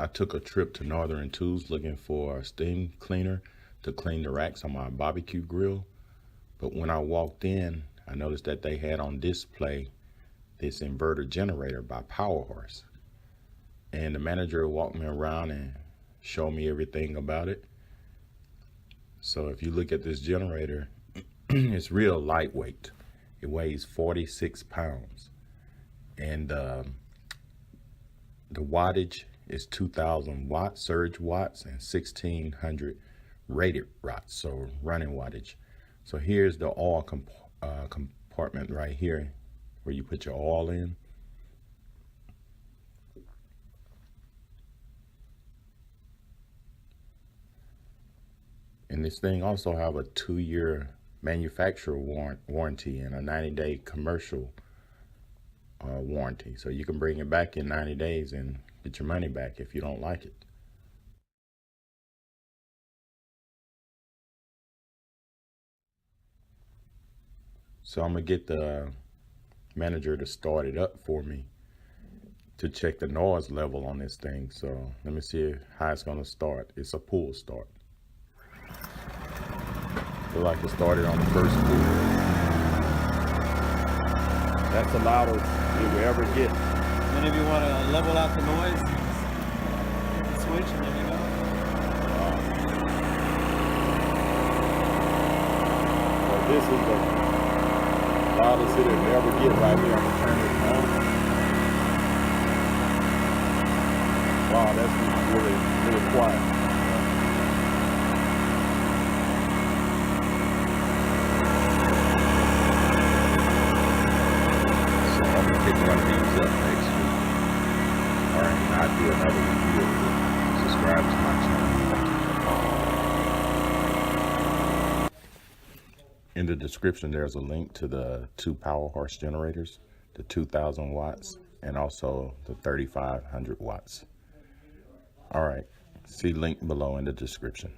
I took a trip to Northern Tools looking for a steam cleaner to clean the racks on my barbecue grill. But when I walked in, I noticed that they had on display this inverter generator by Powerhorse. And the manager walked me around and showed me everything about it. So if you look at this generator, it's real lightweight. It weighs 46 pounds. And the wattage is 2,000 watts, surge watts, and 1,600 rated watts, so running wattage. So here's the oil compartment right here where you put your oil in. And this thing also have a 2-year manufacturer warranty and a 90-day commercial warranty. So you can bring it back in 90 days and get your money back if you don't like it. So I'm gonna get the manager to start it up for me to check the noise level on this thing. So let me see how it's gonna start. It's a pull start. Feel like it started on the first pull. That's the loudest it will ever get. And if you want to level out the noise, hit the switch and there you go. So this is the loudest it will ever get right here. I'm gonna turn it on. Wow, that's really quiet. Pick one of these up next week. Alright, and I'll do another review of it. Subscribe to my channel. In the description, there's a link to the 2 Powerhorse generators, the 2,000 watts, and also the 3,500 watts. Alright, see link below in the description.